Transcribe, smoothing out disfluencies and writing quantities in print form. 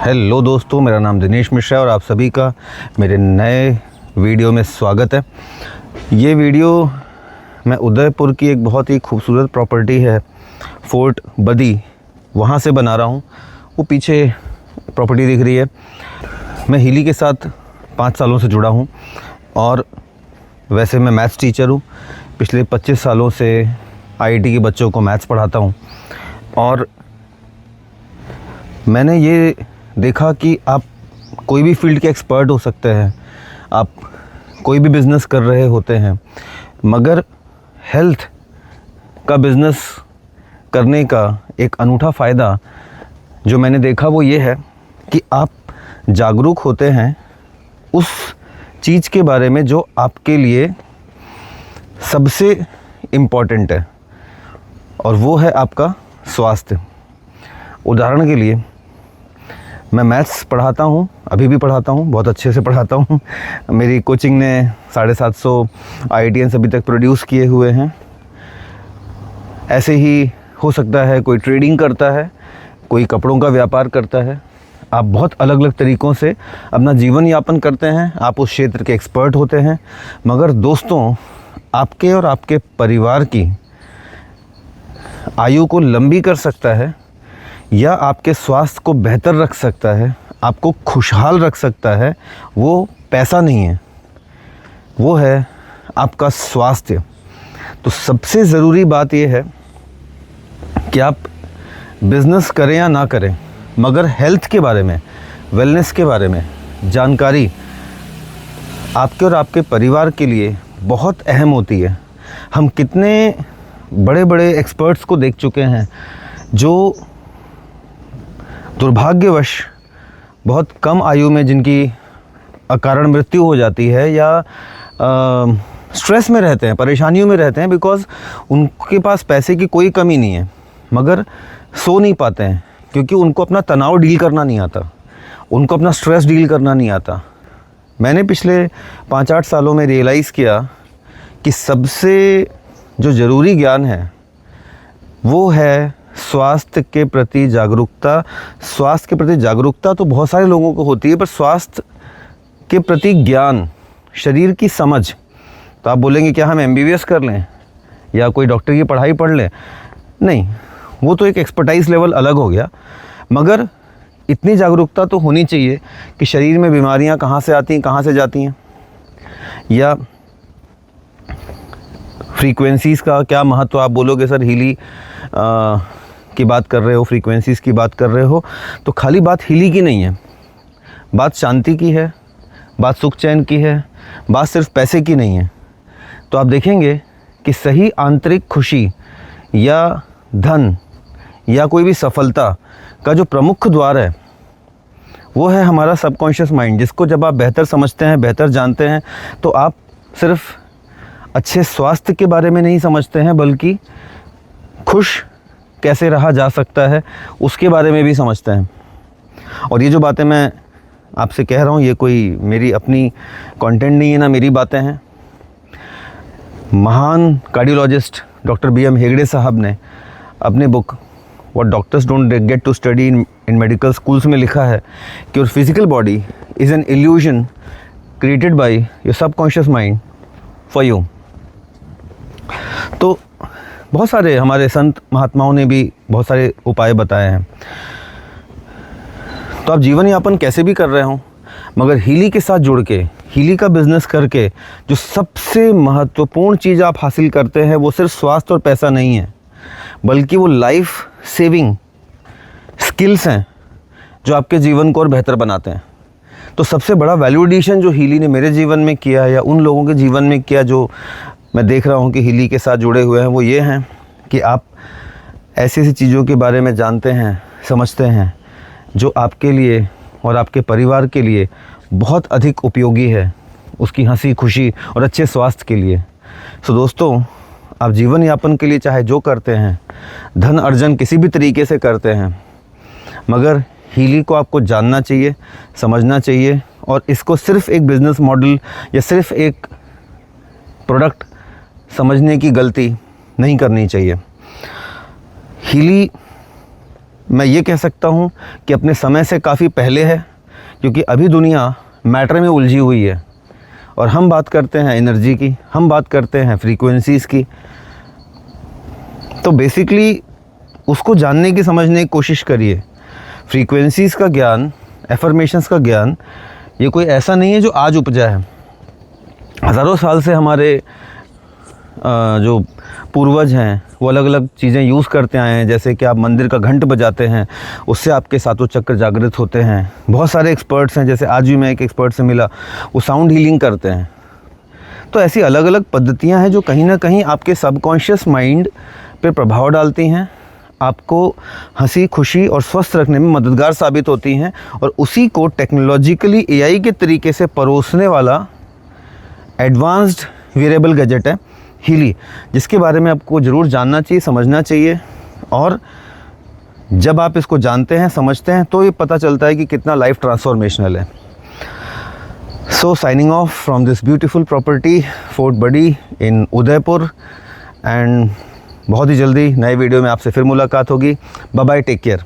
Hello दोस्तों, मेरा नाम दिनेश मिश्रा है और आप सभी का मेरे नए वीडियो में स्वागत है। ये वीडियो मैं उदयपुर की एक बहुत ही खूबसूरत प्रॉपर्टी है फोर्ट बदी, वहाँ से बना रहा हूँ। वो पीछे प्रॉपर्टी दिख रही है। मैं हीली के साथ 5 सालों से जुड़ा हूँ और वैसे मैं मैथ्स टीचर हूँ। पिछले 25 सालों से आईआईटी के बच्चों को मैथ्स पढ़ाता हूँ और मैंने ये देखा कि आप कोई भी फील्ड के एक्सपर्ट हो सकते हैं, आप कोई भी बिज़नेस कर रहे होते हैं, मगर हेल्थ का बिज़नेस करने का एक अनूठा फ़ायदा जो मैंने देखा वो ये है कि आप जागरूक होते हैं उस चीज़ के बारे में जो आपके लिए सबसे इम्पॉर्टेंट है, और वो है आपका स्वास्थ्य। उदाहरण के लिए मैं मैथ्स पढ़ाता हूँ, अभी भी पढ़ाता हूँ, बहुत अच्छे से पढ़ाता हूँ। मेरी कोचिंग ने 750 आईआईटीएंस अभी तक प्रोड्यूस किए हुए हैं। ऐसे ही हो सकता है कोई ट्रेडिंग करता है, कोई कपड़ों का व्यापार करता है। आप बहुत अलग अलग तरीक़ों से अपना जीवन यापन करते हैं, आप उस क्षेत्र के एक्सपर्ट होते हैं, मगर दोस्तों आपके और आपके परिवार की आयु को लंबी कर सकता है या आपके स्वास्थ्य को बेहतर रख सकता है, आपको खुशहाल रख सकता है, वो पैसा नहीं है, वो है आपका स्वास्थ्य। तो सबसे ज़रूरी बात ये है कि आप बिज़नेस करें या ना करें, मगर हेल्थ के बारे में, वेलनेस के बारे में जानकारी आपके और आपके परिवार के लिए बहुत अहम होती है। हम कितने बड़े बड़े एक्सपर्ट्स को देख चुके हैं जो दुर्भाग्यवश बहुत कम आयु में जिनकी अकारण मृत्यु हो जाती है या स्ट्रेस में रहते हैं, परेशानियों में रहते हैं, बिकॉज़ उनके पास पैसे की कोई कमी नहीं है, मगर सो नहीं पाते हैं क्योंकि उनको अपना तनाव डील करना नहीं आता, उनको अपना स्ट्रेस डील करना नहीं आता। मैंने पिछले 5-8 सालों में रियलाइज़ किया कि सबसे जो ज़रूरी ज्ञान है वो है स्वास्थ्य के प्रति जागरूकता। स्वास्थ्य के प्रति जागरूकता तो बहुत सारे लोगों को होती है, पर स्वास्थ्य के प्रति ज्ञान, शरीर की समझ। तो आप बोलेंगे क्या हम एमबीबीएस कर लें या कोई डॉक्टर की पढ़ाई पढ़ लें? नहीं, वो तो एक एक्सपर्टाइज लेवल अलग हो गया, मगर इतनी जागरूकता तो होनी चाहिए कि शरीर में बीमारियां कहाँ से आती हैं, कहाँ से जाती हैं, या फ्रीक्वेंसीज़ का क्या महत्व। आप बोलोगे सर हीली की बात कर रहे हो, फ्रीक्वेंसीज़ की बात कर रहे हो, तो खाली बात हीली की नहीं है, बात शांति की है, बात सुख चैन की है, बात सिर्फ पैसे की नहीं है। तो आप देखेंगे कि सही आंतरिक खुशी या धन या कोई भी सफलता का जो प्रमुख द्वार है वो है हमारा सबकॉन्शियस माइंड, जिसको जब आप बेहतर समझते हैं, बेहतर जानते हैं, तो आप सिर्फ अच्छे स्वास्थ्य के बारे में नहीं समझते हैं, बल्कि खुश कैसे रहा जा सकता है उसके बारे में भी समझते हैं। और ये जो बातें मैं आपसे कह रहा हूँ, ये कोई मेरी अपनी कंटेंट नहीं है, ना मेरी बातें हैं। महान कार्डियोलॉजिस्ट डॉक्टर बीएम हेगड़े साहब ने अपने book what doctors don't get to study in medical schools में लिखा है कि your physical body is an illusion created by your subconscious mind for you. तो बहुत सारे हमारे संत महात्माओं ने भी बहुत सारे उपाय बताए हैं। तो आप जीवन यापन कैसे भी कर रहे हो, मगर हीली के साथ जुड़ के, हीली का बिज़नेस करके जो सबसे महत्वपूर्ण चीज़ आप हासिल करते हैं वो सिर्फ स्वास्थ्य और पैसा नहीं है, बल्कि वो लाइफ सेविंग स्किल्स हैं जो आपके जीवन को और बेहतर बनाते हैं। तो सबसे बड़ा वैल्यू एडिशन जो हीली ने मेरे जीवन में किया या उन लोगों के जीवन में किया जो मैं देख रहा हूँ कि हीली के साथ जुड़े हुए हैं, वो ये हैं कि आप ऐसी ऐसी चीज़ों के बारे में जानते हैं, समझते हैं, जो आपके लिए और आपके परिवार के लिए बहुत अधिक उपयोगी है, उसकी हंसी खुशी और अच्छे स्वास्थ्य के लिए। सो दोस्तों, आप जीवन यापन के लिए चाहे जो करते हैं, धन अर्जन किसी भी तरीके से करते हैं, मगर हीली को आपको जानना चाहिए, समझना चाहिए, और इसको सिर्फ़ एक बिज़नेस मॉडल या सिर्फ़ एक प्रोडक्ट समझने की गलती नहीं करनी चाहिए। हीली मैं ये कह सकता हूँ कि अपने समय से काफ़ी पहले है, क्योंकि अभी दुनिया मैटर में उलझी हुई है और हम बात करते हैं एनर्जी की, हम बात करते हैं फ्रीक्वेंसीज़ की। तो बेसिकली उसको जानने की, समझने की कोशिश करिए। फ्रीक्वेंसीज़ का ज्ञान, एफर्मेशंस का ज्ञान, ये कोई ऐसा नहीं है जो आज उपजा है। हज़ारों साल से हमारे जो पूर्वज हैं वो अलग अलग चीज़ें यूज़ करते आए हैं। जैसे कि आप मंदिर का घंट बजाते हैं, उससे आपके सातों चक्र जागृत होते हैं। बहुत सारे एक्सपर्ट्स हैं, जैसे आज भी मैं एक एक्सपर्ट से मिला, वो साउंड हीलिंग करते हैं। तो ऐसी अलग अलग पद्धतियां हैं जो कहीं ना कहीं आपके सबकॉन्शियस माइंड पे प्रभाव डालती हैं, आपको हंसी खुशी और स्वस्थ रखने में मददगार साबित होती हैं। और उसी को टेक्नोलॉजिकली एआई के तरीके से परोसने वाला एडवांस्ड वेरेबल गैजेट है हीली, जिसके बारे में आपको ज़रूर जानना चाहिए, समझना चाहिए। और जब आप इसको जानते हैं, समझते हैं, तो ये पता चलता है कि कितना लाइफ ट्रांसफॉर्मेशनल है। So signing off from this beautiful property fort बडी इन उदयपुर, एंड बहुत ही जल्दी नए वीडियो में आपसे फिर मुलाकात होगी। Bye bye, take care.